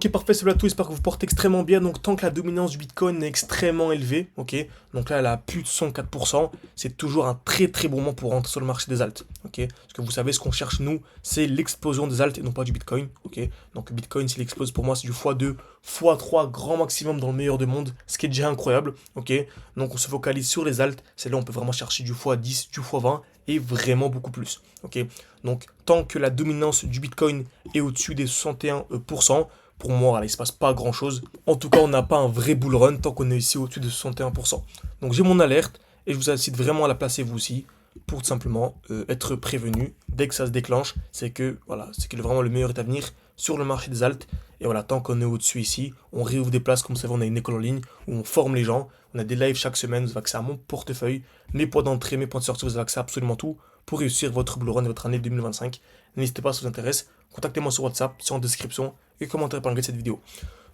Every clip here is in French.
Ok, parfait, c'est là tout, j'espère que vous portez extrêmement bien. Donc, tant que la dominance du Bitcoin est extrêmement élevée, ok, donc là, elle a plus de 104%, c'est toujours un très très bon moment pour rentrer sur le marché des alts, ok. Parce que vous savez, ce qu'on cherche, nous, c'est l'explosion des alts et non pas du Bitcoin, ok. Donc, Bitcoin, s'il explose, pour moi, c'est du x2, x3, grand maximum dans le meilleur des mondes, ce qui est déjà incroyable, ok. Donc, on se focalise sur les alts, c'est là où on peut vraiment chercher du x10, du x20 et vraiment beaucoup plus, ok. Donc, tant que la dominance du Bitcoin est au-dessus des 61%, pour moi, voilà, il ne se passe pas grand chose. En tout cas, on n'a pas un vrai bull run tant qu'on est ici au-dessus de 61%. Donc j'ai mon alerte et je vous incite vraiment à la placer vous aussi pour tout simplement être prévenu dès que ça se déclenche. C'est que voilà, c'est que vraiment le meilleur est à venir sur le marché des alts. Et voilà, tant qu'on est au-dessus ici, on réouvre des places. Comme vous savez, on a une école en ligne où on forme les gens. On a des lives chaque semaine. Vous avez accès à mon portefeuille, mes points d'entrée, mes points de sortie. Vous avez accès à absolument tout pour réussir votre bull run et votre année 2025. N'hésitez pas si ça vous intéresse. Contactez-moi sur WhatsApp, c'est en description et commentaire par de cette vidéo.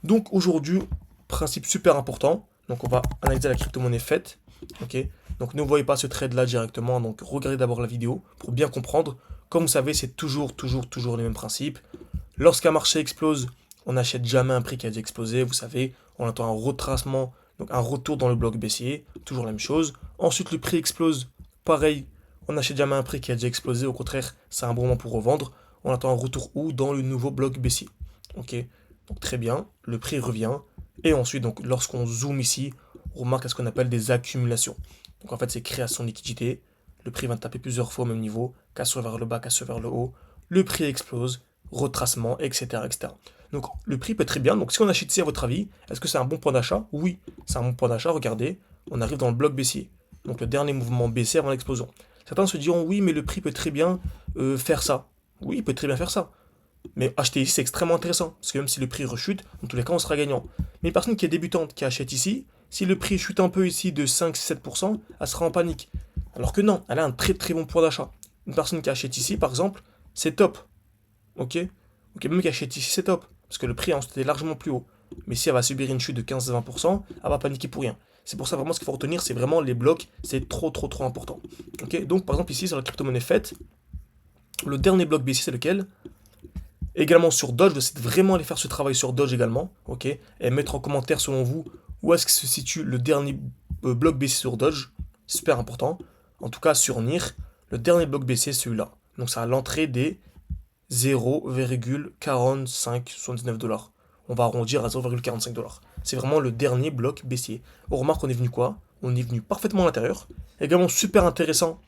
Donc aujourd'hui, principe super important. Donc on va analyser la crypto-monnaie FET. Ok. Donc ne voyez pas ce trade là directement. Donc regardez d'abord la vidéo pour bien comprendre. Comme vous savez, c'est toujours les mêmes principes. Lorsqu'un marché explose, on n'achète jamais un prix qui a déjà explosé. Vous savez, on attend un retracement, donc un retour dans le bloc baissier. Toujours la même chose. Ensuite, le prix explose. Pareil, on n'achète jamais un prix qui a déjà explosé. Au contraire, c'est un bon moment pour revendre. On attend un retour où dans le nouveau bloc baissier. Ok, donc très bien, le prix revient. Et ensuite, donc, lorsqu'on zoome ici, on remarque à ce qu'on appelle des accumulations. Donc en fait, c'est création de liquidité. Le prix va taper plusieurs fois au même niveau, cassure vers le bas, cassure vers le haut. Le prix explose, retracement, etc., etc. Donc le prix peut être très bien. Donc si on achète ici, à votre avis, est-ce que c'est un bon point d'achat? Oui, c'est un bon point d'achat. Regardez, on arrive dans le bloc baissier. Donc le dernier mouvement baissier avant l'explosion. Certains se diront, oui, mais le prix peut très bien faire ça. Oui, il peut très bien faire ça. Mais acheter ici, c'est extrêmement intéressant. Parce que même si le prix rechute, dans tous les cas, on sera gagnant. Mais une personne qui est débutante, qui achète ici, si le prix chute un peu ici de 5-7%, elle sera en panique. Alors que non, elle a un très très bon point d'achat. Une personne qui achète ici, par exemple, c'est top. Ok. Ok, même qui achète ici, c'est top. Parce que le prix a ensuite été largement plus haut. Mais si elle va subir une chute de 15-20%, elle va paniquer pour rien. C'est pour ça vraiment ce qu'il faut retenir, c'est vraiment les blocs, c'est trop important. Ok, donc par exemple ici sur la crypto-monnaie FET, le dernier bloc baissier c'est lequel? Également sur Dodge, je vais vraiment aller faire ce travail sur Dodge également, ok, et mettre en commentaire selon vous où est-ce que se situe le dernier bloc baissier sur Dodge, super important. En tout cas sur NIR, le dernier bloc baissier c'est celui-là. Donc c'est à l'entrée des 0,4579 $. On va arrondir à 0,45 $. C'est vraiment le dernier bloc baissier. On remarque qu'on est venu quoi? On est venu parfaitement à l'intérieur. Également super intéressant,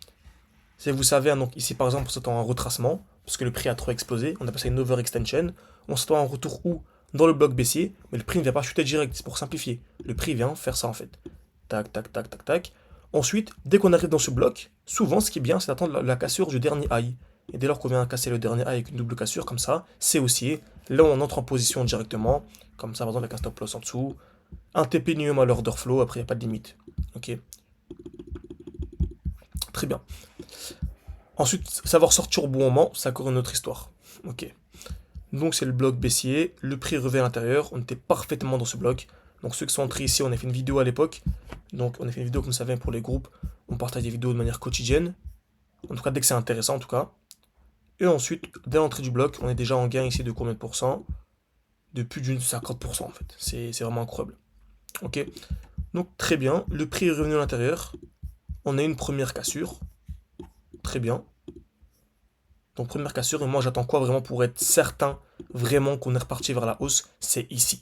c'est vous savez, hein, donc ici par exemple on s'attend à un retracement, parce que le prix a trop explosé, on appelle ça une overextension. On s'attend à un retour où? Dans le bloc baissier, mais le prix ne vient pas chuter direct, c'est pour simplifier. Le prix vient faire ça en fait. Tac, tac, tac, tac, tac. Ensuite, dès qu'on arrive dans ce bloc, souvent ce qui est bien, c'est d'attendre la cassure du dernier high. Et dès lors qu'on vient casser le dernier high avec une double cassure, comme ça, c'est haussier. Là, on entre en position directement, comme ça, par exemple, avec un stop loss en dessous. Un TP minimum à l'order flow, après, il n'y a pas de limite. Ok. Très bien. Ensuite, savoir sortir au bon moment, c'est encore une autre histoire. Ok. Donc c'est le bloc baissier, le prix revient à l'intérieur, on était parfaitement dans ce bloc. Donc ceux qui sont entrés ici, on a fait une vidéo à l'époque. Donc on a fait une vidéo, comme vous savez, pour les groupes. On partage des vidéos de manière quotidienne. En tout cas, dès que c'est intéressant, en tout cas. Et ensuite, dès l'entrée du bloc, on est déjà en gain ici de combien de pourcents? De plus d'une 50% en fait. C'est vraiment incroyable. Ok. Donc très bien, le prix est revenu à l'intérieur. On a une première cassure. Très bien. Donc première cassure, et moi j'attends quoi vraiment pour être certain vraiment qu'on est reparti vers la hausse? C'est ici.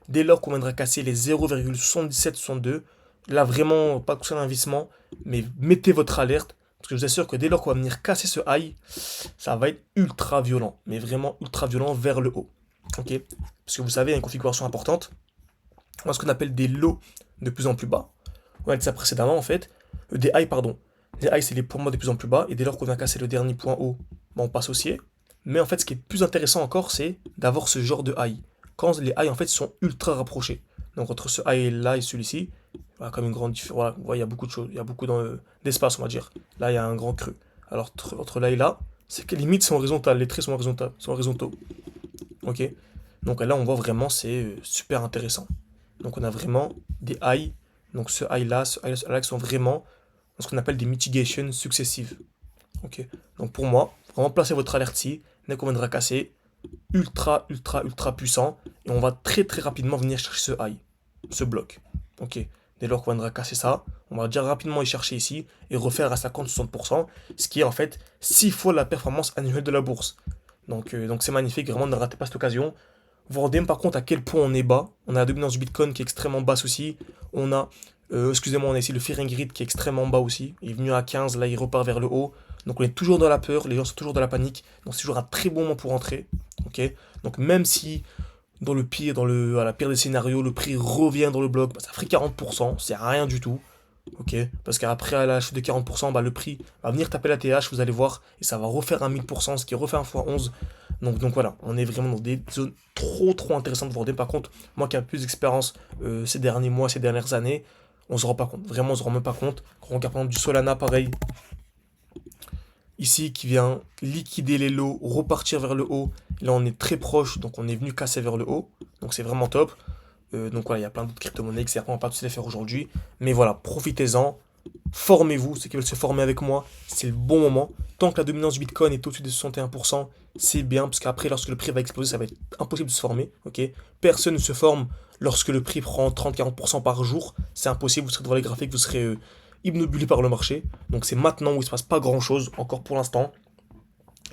Dès lors qu'on viendra casser les 0,7762, là vraiment pas de d'investissement, mais mettez votre alerte, parce que je vous assure que dès lors qu'on va venir casser ce high, ça va être ultra violent, mais vraiment ultra violent vers le haut. Ok. Parce que vous savez, il y a une configuration importante, on a ce qu'on appelle des lows de plus en plus bas. On a dit ça précédemment en fait, des highs pardon. Les highs c'est les points bas de plus en plus bas, et dès lors qu'on vient casser le dernier point haut, ben, on passe haussier. Mais en fait, ce qui est plus intéressant encore, c'est d'avoir ce genre de high. Quand les highs en fait sont ultra rapprochés. Donc entre ce high là et celui-ci, voilà, comme une grande différence. Voilà, vous voyez, il y a beaucoup de choses, il y a beaucoup d'espace, on va dire. Là, il y a un grand creux. Alors entre là et là, c'est que les limites sont horizontales, les traits sont horizontaux. Ok. Donc là, on voit vraiment, c'est super intéressant. Donc on a vraiment des highs. Donc ce high là, ce high là qui sont vraiment ce qu'on appelle des mitigations successives. Ok. Donc pour moi, vraiment placez votre alerte ici. Dès qu'on viendra casser, ultra puissant. Et on va très rapidement venir chercher ce high, ce bloc. Ok. Dès lors qu'on viendra casser ça, on va déjà rapidement y chercher ici et refaire à 50-60%, ce qui est en fait 6 fois la performance annuelle de la bourse. Donc c'est magnifique, vraiment ne ratez pas cette occasion. Vous vous rendez même par compte à quel point on est bas. On a la dominance du Bitcoin qui est extrêmement basse aussi. On a, excusez-moi, on a ici le Fear and Greed qui est extrêmement bas aussi. Il est venu à 15, là il repart vers le haut. Donc on est toujours dans la peur, les gens sont toujours dans la panique. Donc c'est toujours un très bon moment pour entrer. Ok. Donc même si dans le pire, à la pire des scénarios, le prix revient dans le bloc, bah, ça ferait 40%, c'est rien du tout. Ok, parce qu'après à la chute de 40%, bah, le prix va venir taper la TH, vous allez voir, et ça va refaire un 1000%, ce qui refait un x 11. Donc voilà, on est vraiment dans des zones trop intéressantes. Vous vous rendez pas compte, moi qui ai plus d'expérience ces derniers mois, ces dernières années, on se rend pas compte, vraiment on se rend même pas compte. Quand on regarde par exemple du Solana, pareil, ici qui vient liquider les lots, repartir vers le haut. Là, on est très proche, donc on est venu casser vers le haut. Donc c'est vraiment top. Donc voilà, il y a plein d'autres crypto-monnaies, etc. On va pas tous les faire aujourd'hui. Mais voilà, profitez-en. Formez-vous. Ceux qui veulent se former avec moi, c'est le bon moment. Tant que la dominance du Bitcoin est au-dessus de 61%, c'est bien. Parce qu'après, lorsque le prix va exploser, ça va être impossible de se former. Ok. Personne ne se forme lorsque le prix prend 30-40% par jour. C'est impossible. Vous serez devant les graphiques, vous serez obnubilé par le marché. Donc c'est maintenant où il ne se passe pas grand-chose, encore pour l'instant,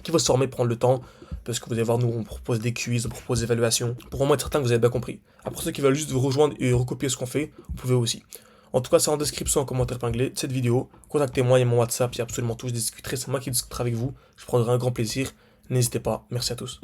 qu'il faut se former, prendre le temps. Parce que vous allez voir, nous, on propose des quiz, on propose des évaluations. Pour vraiment être certain que vous avez bien compris. Après, ceux qui veulent juste vous rejoindre et recopier ce qu'on fait, vous pouvez aussi. En tout cas, c'est en description, en commentaire épinglé de cette vidéo. Contactez-moi, il y a mon WhatsApp, il y a absolument tout. Je discuterai, c'est moi qui discuterai avec vous. Je prendrai un grand plaisir. N'hésitez pas. Merci à tous.